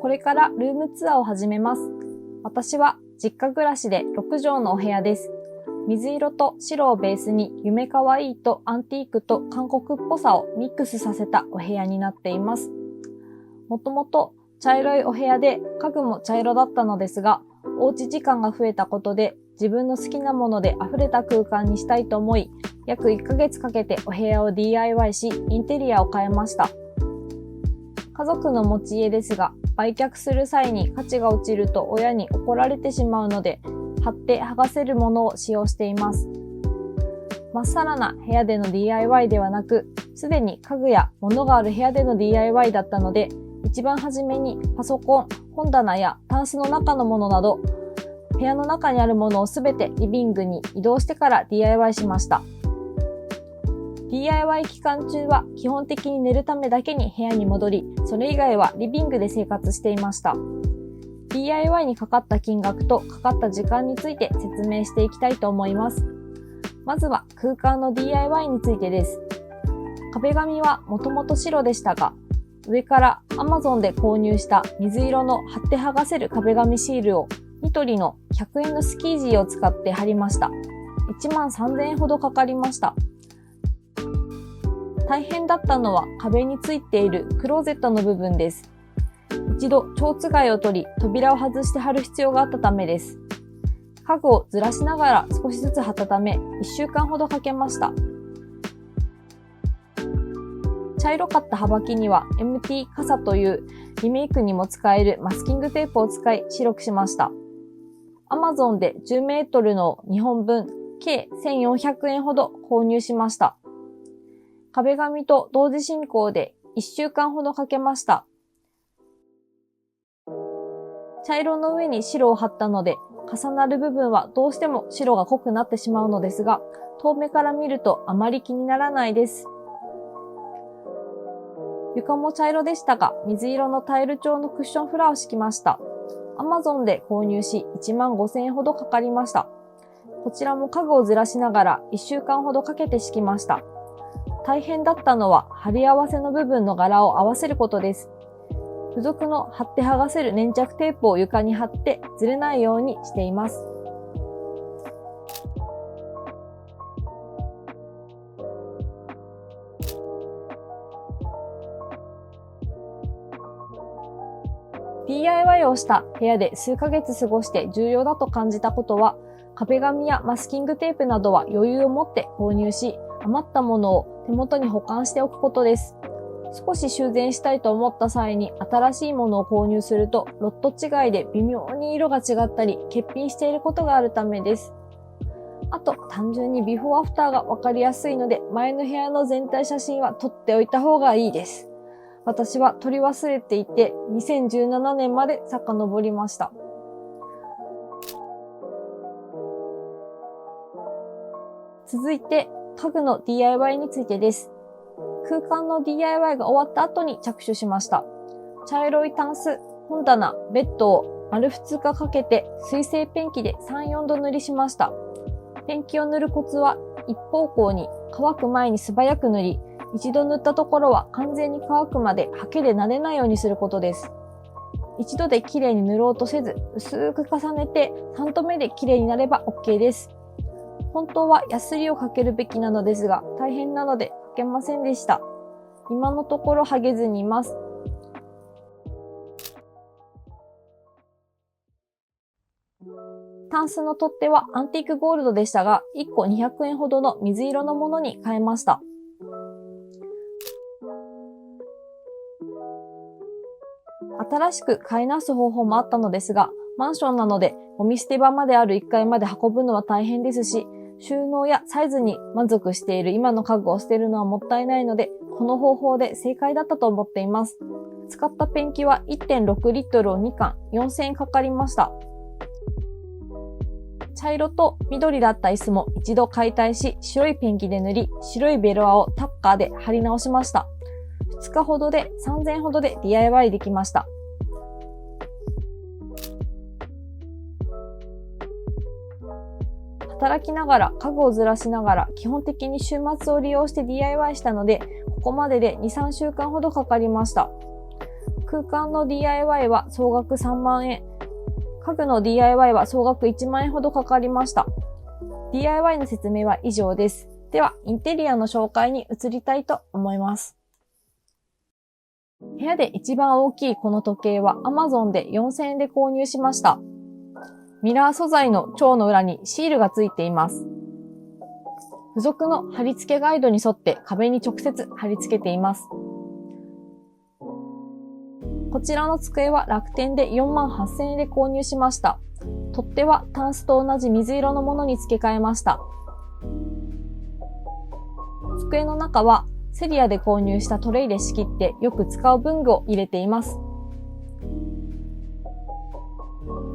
これからルームツアーを始めます。私は実家暮らしで6畳のお部屋です。水色と白をベースに夢かわいいとアンティークと韓国っぽさをミックスさせたお部屋になっています。もともと茶色いお部屋で家具も茶色だったのですが、おうち時間が増えたことで自分の好きなもので溢れた空間にしたいと思い、約1ヶ月かけてお部屋を DIY し、インテリアを変えました。家族の持ち家ですが、売却する際に価値が落ちると親に怒られてしまうので、貼って剥がせるものを使用しています。まっさらな部屋での DIY ではなく、すでに家具や物がある部屋での DIY だったので、一番初めにパソコン、本棚やタンスの中のものなど、部屋の中にあるものをすべてリビングに移動してから DIY しました。DIY 期間中は基本的に寝るためだけに部屋に戻り、それ以外はリビングで生活していました。DIY にかかった金額とかかった時間について説明していきたいと思います。まずは空間の DIY についてです。壁紙はもともと白でしたが、上から Amazon で購入した水色の貼って剥がせる壁紙シールをニトリの100円のスキージーを使って貼りました。13,000円ほどかかりました。大変だったのは壁についているクローゼットの部分です。一度蝶つがいを取り、扉を外して貼る必要があったためです。家具をずらしながら少しずつ貼ったため、1週間ほどかけました。茶色かった幅木には MT 傘というリメイクにも使えるマスキングテープを使い白くしました。Amazon で10メートルの2本分、計1400円ほど購入しました。壁紙と同時進行で1週間ほどかけました。茶色の上に白を貼ったので、重なる部分はどうしても白が濃くなってしまうのですが、遠目から見るとあまり気にならないです。床も茶色でしたが、水色のタイル調のクッションフラーを敷きました。Amazon で購入し15,000円ほどかかりました。こちらも家具をずらしながら1週間ほどかけて敷きました。大変だったのは貼り合わせの部分の柄を合わせることです。付属の貼って剥がせる粘着テープを床に貼ってずれないようにしています。DIY をした部屋で数ヶ月過ごして重要だと感じたことは、壁紙やマスキングテープなどは余裕を持って購入し、余ったものを手元に保管しておくことです。少し修繕したいと思った際に新しいものを購入すると、ロット違いで微妙に色が違ったり、欠品していることがあるためです。あと、単純にビフォーアフターがわかりやすいので、前の部屋の全体写真は撮っておいた方がいいです。私は撮り忘れていて、2017年まで遡りました。続いて、家具の DIY についてです。空間の DIY が終わった後に着手しました。茶色いタンス、本棚、ベッドを丸2日かけて水性ペンキで3、4度塗りしました。ペンキを塗るコツは一方向に乾く前に素早く塗り、一度塗ったところは完全に乾くまでハケで撫でないようにすることです。一度で綺麗に塗ろうとせず、薄く重ねて3度目で綺麗になれば OK です。本当はヤスリをかけるべきなのですが、大変なのでかけませんでした。今のところ剥げずにいます。タンスの取っ手はアンティークゴールドでしたが、1個200円ほどの水色のものに変えました。新しく買い直す方法もあったのですが、マンションなのでゴミ捨て場まである1階まで運ぶのは大変ですし、収納やサイズに満足している今の家具を捨てるのはもったいないので、この方法で正解だったと思っています。使ったペンキは 1.6 リットルを2缶4,000円かかりました。茶色と緑だった椅子も一度解体し、白いペンキで塗り、白いベロアをタッカーで貼り直しました。2日ほどで3,000円ほどで DIY できました。働きながら家具をずらしながら基本的に週末を利用して DIY したので、ここまでで2、3週間ほどかかりました。空間の DIY は総額3万円。家具の DIY は総額1万円ほどかかりました。DIY の説明は以上です。では、インテリアの紹介に移りたいと思います。部屋で一番大きいこの時計は Amazon で4000円で購入しました。ミラー素材の蝶の裏にシールがついています。付属の貼り付けガイドに沿って壁に直接貼り付けています。こちらの机は楽天で4万8000円で購入しました。取っ手はタンスと同じ水色のものに付け替えました。机の中はセリアで購入したトレイで仕切ってよく使う文具を入れています。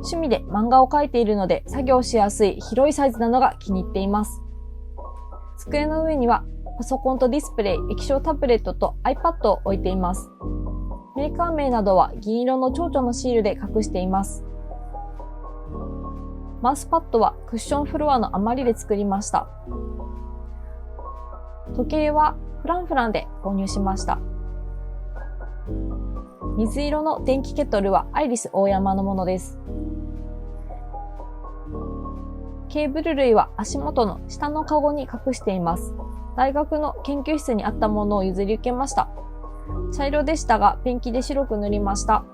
趣味で漫画を描いているので作業しやすい広いサイズなのが気に入っています。机の上にはパソコンとディスプレイ、液晶タブレットと iPad を置いています。メーカー名などは銀色の蝶々のシールで隠しています。マウスパッドはクッションフロアの余りで作りました。時計はフランフランで購入しました。水色の電気ケトルはアイリスオーヤマのものです。ケーブル類は足元の下のカゴに隠しています。大学の研究室にあったものを譲り受けました。茶色でしたがペンキで白く塗りました。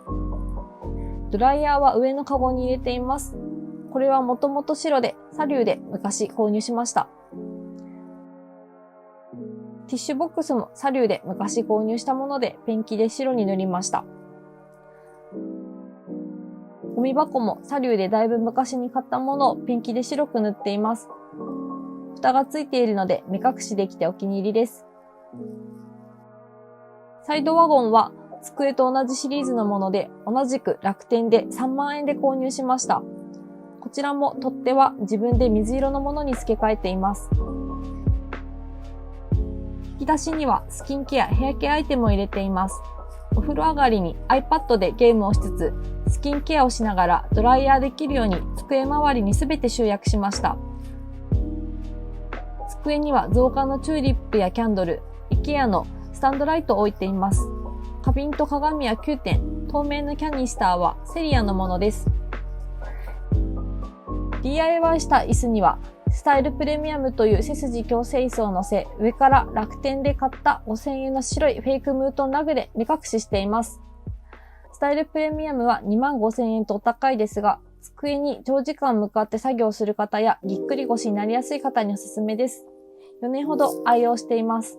ドライヤーは上のカゴに入れています。これはもともと白でサリューで昔購入しました。ティッシュボックスもサリューで昔購入したものでペンキで白に塗りました。ゴミ箱もサリューでだいぶ昔に買ったものをペンキで白く塗っています。蓋がついているので目隠しできてお気に入りです。サイドワゴンは机と同じシリーズのもので同じく楽天で3万円で購入しました。こちらも取っ手は自分で水色のものに付け替えています。引き出しにはスキンケア、ヘアケアアイテムを入れています。お風呂上がりに iPad でゲームをしつつ、スキンケアをしながらドライヤーできるように机周りにすべて集約しました。机には造花のチューリップやキャンドル、IKEA のスタンドライトを置いています。花瓶と鏡は9点、透明のキャニスターはセリアのものです。DIY した椅子にはスタイルプレミアムという背筋矯正椅子を乗せ、上から楽天で買った5000円の白いフェイクムートンラグで目隠ししています。スタイルプレミアムは2万5000円とお高いですが、机に長時間向かって作業する方やぎっくり腰になりやすい方におすすめです。4年ほど愛用しています。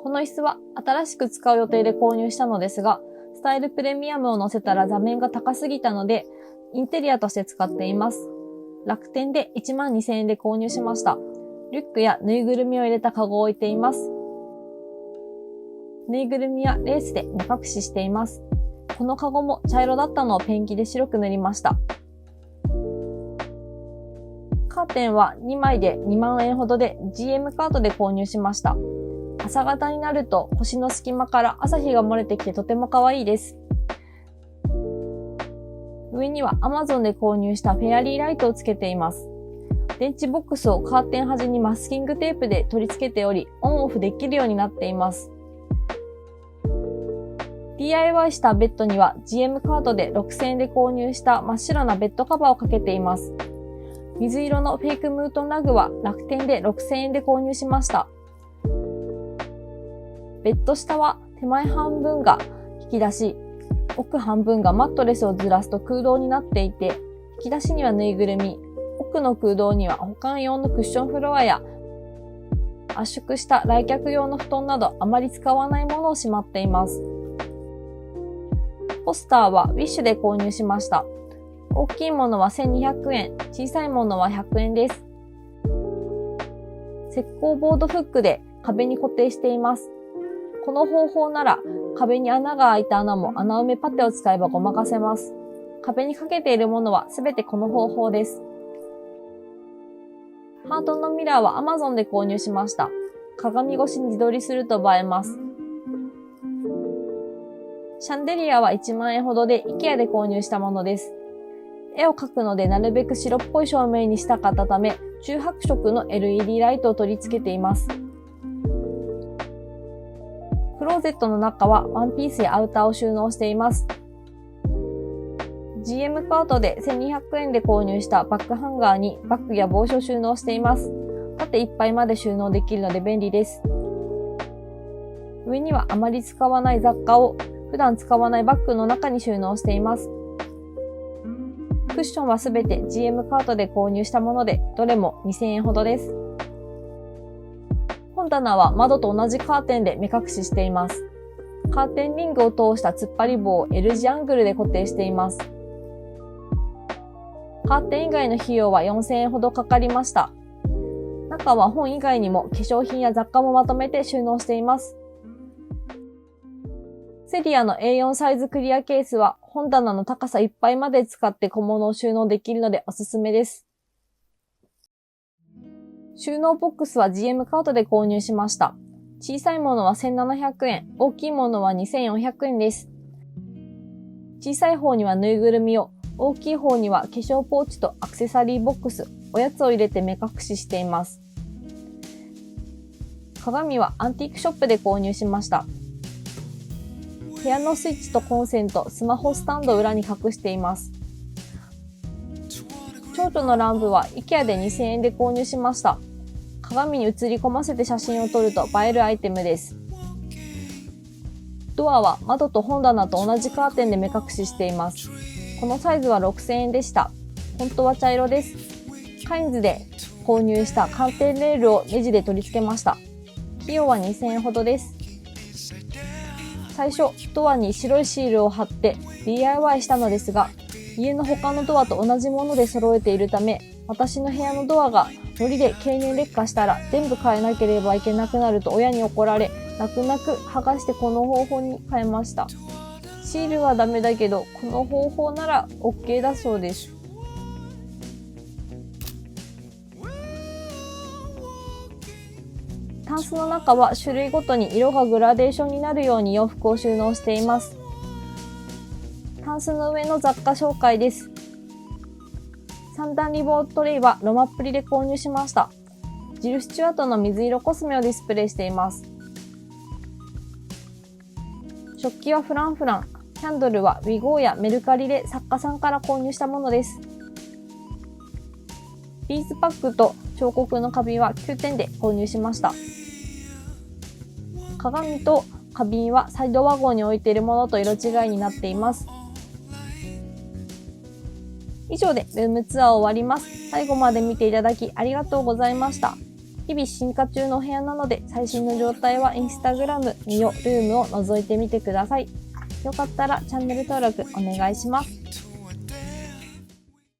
この椅子は新しく使う予定で購入したのですが、スタイルプレミアムを乗せたら座面が高すぎたので、インテリアとして使っています。楽天で1万2000円で購入しました。リュックやぬいぐるみを入れたカゴを置いています。ぬいぐるみはレースで目隠ししています。このカゴも茶色だったのをペンキで白く塗りました。カーテンは2枚で2万円ほどで GM カートで購入しました。朝方になると星の隙間から朝日が漏れてきてとても可愛いです。上には Amazon で購入したフェアリーライトをつけています。電池ボックスをカーテン端にマスキングテープで取り付けており、オンオフできるようになっています。DIY したベッドには GM カートで6000円で購入した真っ白なベッドカバーをかけています。水色のフェイクムートンラグは楽天で6000円で購入しました。ベッド下は手前半分が引き出し、奥半分がマットレスをずらすと空洞になっていて、引き出しにはぬいぐるみ、奥の空洞には保管用のクッションフロアや圧縮した来客用の布団などあまり使わないものをしまっています。ポスターはウィッシュで購入しました。大きいものは1200円、小さいものは100円です。石膏ボードフックで壁に固定しています。この方法なら壁に穴が開いた穴も穴埋めパテを使えばごまかせます。壁にかけているものはすべてこの方法です。ハートのミラーは Amazon で購入しました。鏡越しに自撮りすると映えます。シャンデリアは1万円ほどで IKEA で購入したものです。絵を描くのでなるべく白っぽい照明にしたかったため、中白色の LED ライトを取り付けています。クローゼットの中はワンピースやアウターを収納しています。GM カートで1200円で購入したバッグハンガーにバッグや帽子を収納しています。縦いっぱいまで収納できるので便利です。上にはあまり使わない雑貨を普段使わないバッグの中に収納しています。クッションはすべて GM カートで購入したもので、どれも2000円ほどです。本棚は窓と同じカーテンで目隠ししています。カーテンリングを通した突っ張り棒を L 字アングルで固定しています。カーテン以外の費用は4000円ほどかかりました。中は本以外にも化粧品や雑貨もまとめて収納しています。セリアの A4 サイズクリアケースは本棚の高さいっぱいまで使って小物を収納できるのでおすすめです。収納ボックスは GM カートで購入しました。小さいものは1700円、大きいものは2400円です。小さい方にはぬいぐるみを、大きい方には化粧ポーチとアクセサリーボックス、おやつを入れて目隠ししています。鏡はアンティークショップで購入しました。部屋のスイッチとコンセント、スマホスタンドを裏に隠しています。蝶々のランプは IKEA で2000円で購入しました。鏡に映り込ませて写真を撮ると映えるアイテムです。ドアは窓と本棚と同じカーテンで目隠ししています。このサイズは6000円でした。本当は茶色です。カインズで購入したカーテンレールをネジで取り付けました。費用は2000円ほどです。最初、ドアに白いシールを貼って DIY したのですが、家の他のドアと同じもので揃えているため、私の部屋のドアが糊で経年劣化したら全部変えなければいけなくなると親に怒られ、泣く泣く剥がしてこの方法に変えました。シールはダメだけど、この方法なら OK だそうです。タンスの中は種類ごとに色がグラデーションになるように洋服を収納しています。タンスの上の雑貨紹介です。3段リボントレイはロマップリで購入しました。ジル・スチュアートの水色コスメをディスプレイしています。食器はフランフラン。キャンドルはウィゴーやメルカリで作家さんから購入したものです。ビーズパックと彫刻の花瓶は9点で購入しました。鏡と花瓶はサイドワゴンに置いているものと色違いになっています。以上でルームツアーを終わります。最後まで見ていただきありがとうございました。日々進化中のお部屋なので、最新の状態はインスタグラム、ミオルームを覗いてみてください。よかったらチャンネル登録お願いします。